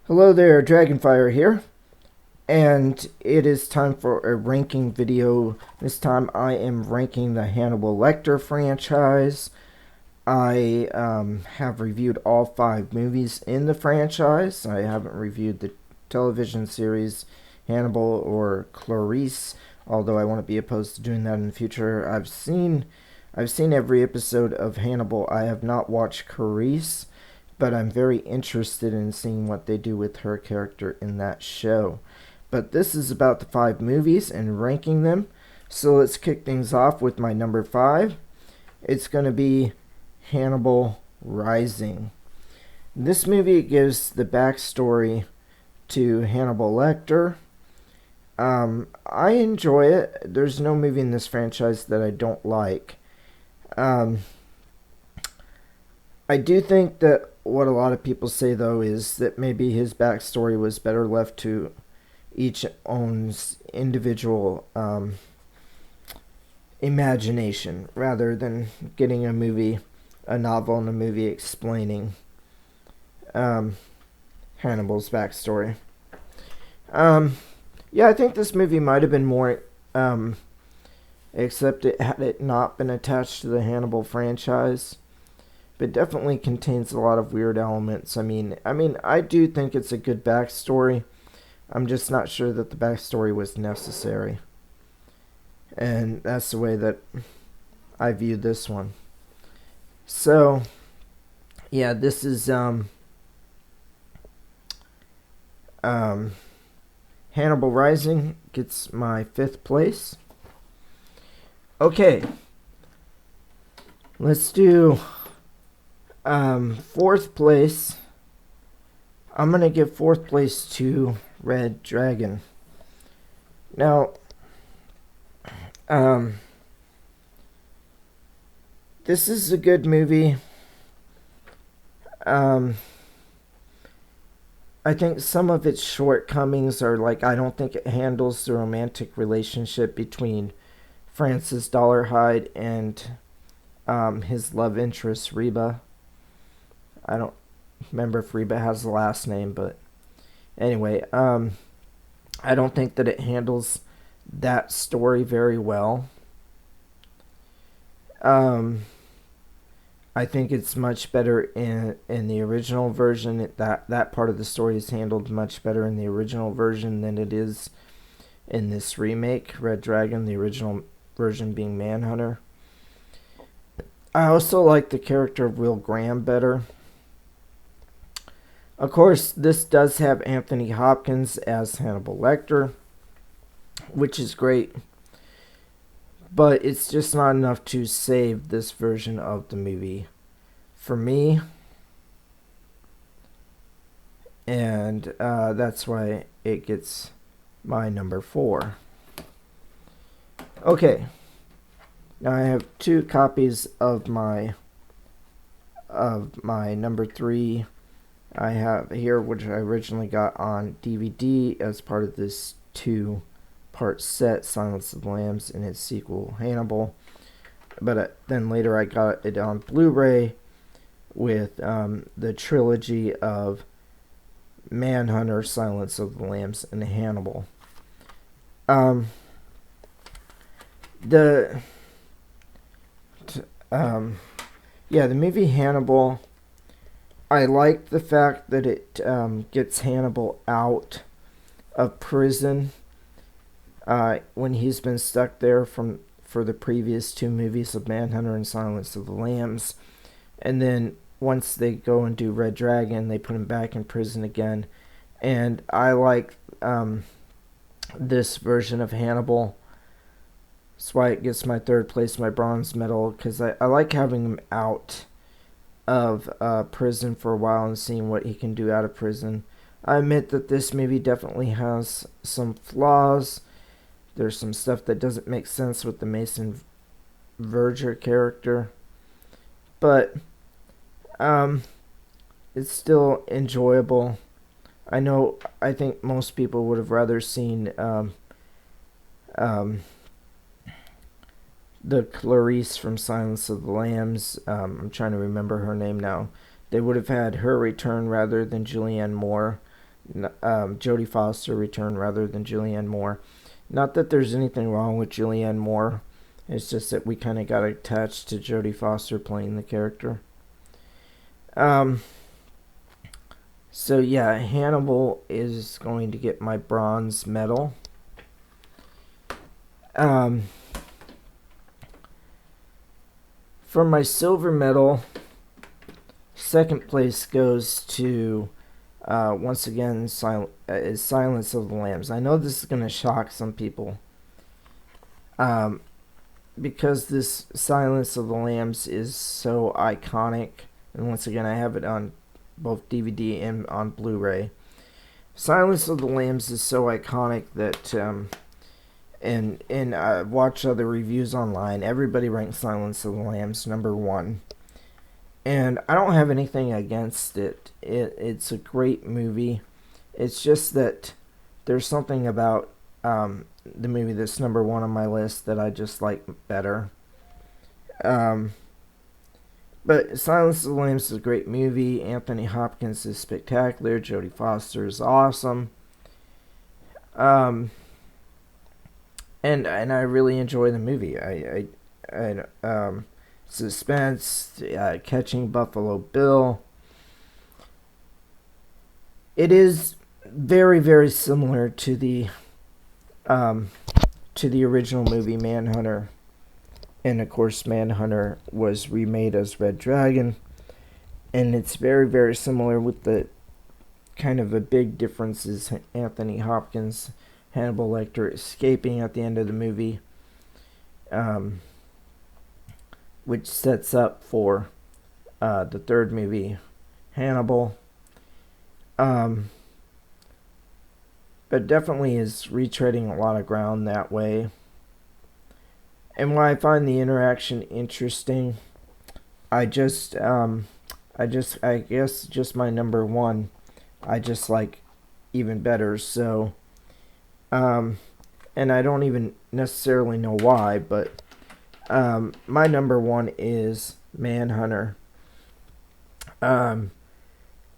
Hello there, Dragonfire here, and it is time for a ranking video. This time I am ranking the Hannibal Lecter franchise. I have reviewed all 5 movies in the franchise. I haven't reviewed the television series Hannibal or Clarice, although I won't be opposed to doing that in the future. I've seen every episode of Hannibal. I have not watched Clarice, but I'm very interested in seeing what they do with her character in that show. But this is about the 5 movies and ranking them. So let's kick things off with my number 5. It's going to be Hannibal Rising. This movie gives the backstory to Hannibal Lecter. I enjoy it. There's no movie in this franchise that I don't like. I do think that what a lot of people say, though, is that maybe his backstory was better left to each own's individual imagination rather than getting a novel and a movie explaining Hannibal's backstory. Yeah, I think this movie might have been more, except had it not been attached to the Hannibal franchise. But definitely contains a lot of weird elements. I mean, I do think it's a good backstory. I'm just not sure that the backstory was necessary. And that's the way that I view this one. So, yeah, this is Hannibal Rising gets my 5th place. Okay. Let's do 4th place. I'm gonna give 4th place to Red Dragon. Now, this is a good movie. I think some of its shortcomings are I don't think it handles the romantic relationship between Francis Dollarhide and his love interest Reba. I don't remember if Reba has the last name, but anyway, I don't think that it handles that story very well. I think it's much better in the original version. That part of the story is handled much better in the original version than it is in this remake, Red Dragon, the original version being Manhunter. I also like the character of Will Graham better. Of course, this does have Anthony Hopkins as Hannibal Lecter, which is great, but it's just not enough to save this version of the movie for me, and that's why it gets my number 4. Okay, now I have 2 copies of my number 3. I have here, which I originally got on DVD as part of this 2-part set, Silence of the Lambs, and its sequel, Hannibal. But then later I got it on Blu-ray with the trilogy of Manhunter, Silence of the Lambs, and Hannibal. The movie Hannibal, I like the fact that it gets Hannibal out of prison when he's been stuck there for the previous 2 movies of Manhunter and Silence of the Lambs. And then once they go and do Red Dragon, they put him back in prison again. And I like this version of Hannibal. That's why it gets my 3rd place, my bronze medal, because I like having him out of prison for a while and seeing what he can do out of prison. I admit that this movie definitely has some flaws. There's some stuff that doesn't make sense with the Mason Verger character, but it's still enjoyable. I think most people would have rather seen the Clarice from Silence of the Lambs. I'm trying to remember her name now. They would have had her return rather than Julianne Moore. Jodie Foster returned rather than Julianne Moore. Not that there's anything wrong with Julianne Moore. It's just that we kind of got attached to Jodie Foster playing the character. So yeah, Hannibal is going to get my bronze medal. For my silver medal, second place goes to once again is Silence of the Lambs. I know this is going to shock some people, because this Silence of the Lambs is so iconic, and once again I have it on both DVD and on Blu-ray. Silence of the Lambs is so iconic that and I watch other reviews online. Everybody ranks Silence of the Lambs number 1. And I don't have anything against it. It's a great movie. It's just that there's something about the movie that's number 1 on my list that I just like better. But Silence of the Lambs is a great movie. Anthony Hopkins is spectacular. Jodie Foster is awesome. And I really enjoy the movie. Suspense, Catching Buffalo Bill. It is very, very similar to the original movie Manhunter, and of course Manhunter was remade as Red Dragon, and it's very, very similar with the kind of a big difference is Anthony Hopkins, Hannibal Lecter escaping at the end of the movie, which sets up for the third movie, Hannibal. But definitely is retreading a lot of ground that way. And why I find the interaction interesting, I guess just my number 1, I just like even better. So, and I don't even necessarily know why, but my number 1 is Manhunter.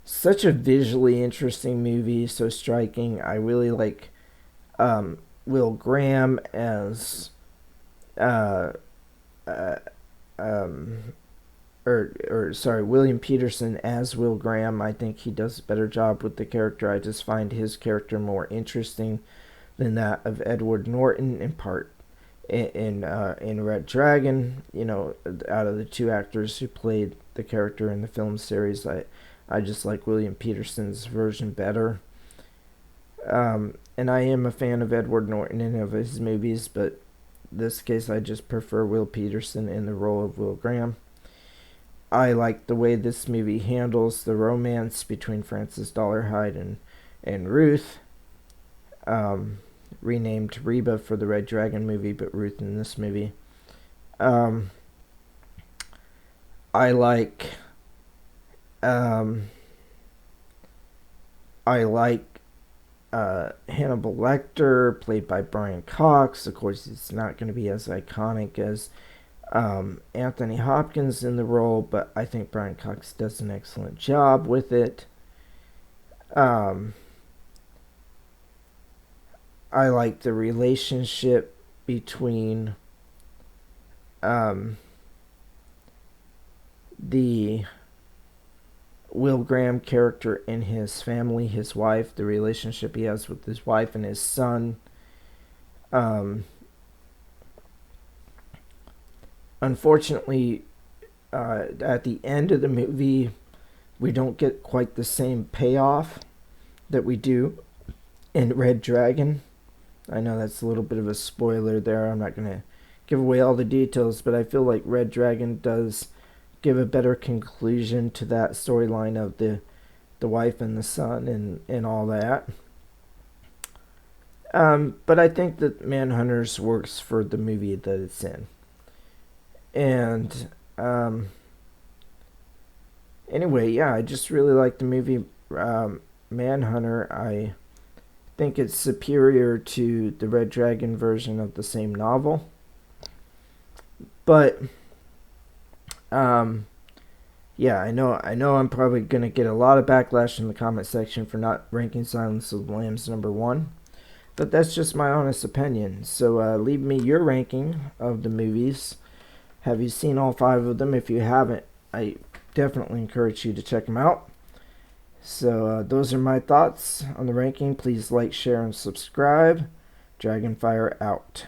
Such a visually interesting movie, so striking. I really like Will Graham as William Peterson as Will Graham. I think he does a better job with the character. I just find his character more interesting than that of Edward Norton in part in Red Dragon. You know, out of the two actors who played the character in the film series, I just like William Peterson's version better. And I am a fan of Edward Norton and of his movies, but in this case I just prefer Will Peterson in the role of Will Graham. I like the way this movie handles the romance between Frances Dollarhide and Ruth, renamed Reba for the Red Dragon movie, but Ruth in this movie. I like Hannibal Lecter, played by Brian Cox. Of course, it's not going to be as iconic as Anthony Hopkins in the role, but I think Brian Cox does an excellent job with it. I like the relationship between the Will Graham character and his family, his wife, the relationship he has with his wife and his son. Unfortunately, at the end of the movie, we don't get quite the same payoff that we do in Red Dragon. I know that's a little bit of a spoiler there. I'm not going to give away all the details, but I feel like Red Dragon does give a better conclusion to that storyline of the wife and the son and all that. But I think that Manhunters works for the movie that it's in. And anyway, yeah, I just really like the movie Manhunter. I think it's superior to the Red Dragon version of the same novel. But yeah, I know I'm probably gonna get a lot of backlash in the comment section for not ranking Silence of the Lambs #1, but that's just my honest opinion. So leave me your ranking of the movies. Have you seen all 5 of them? If you haven't, I definitely encourage you to check them out. So those are my thoughts on the ranking. Please like, share, and subscribe. Dragonfire out.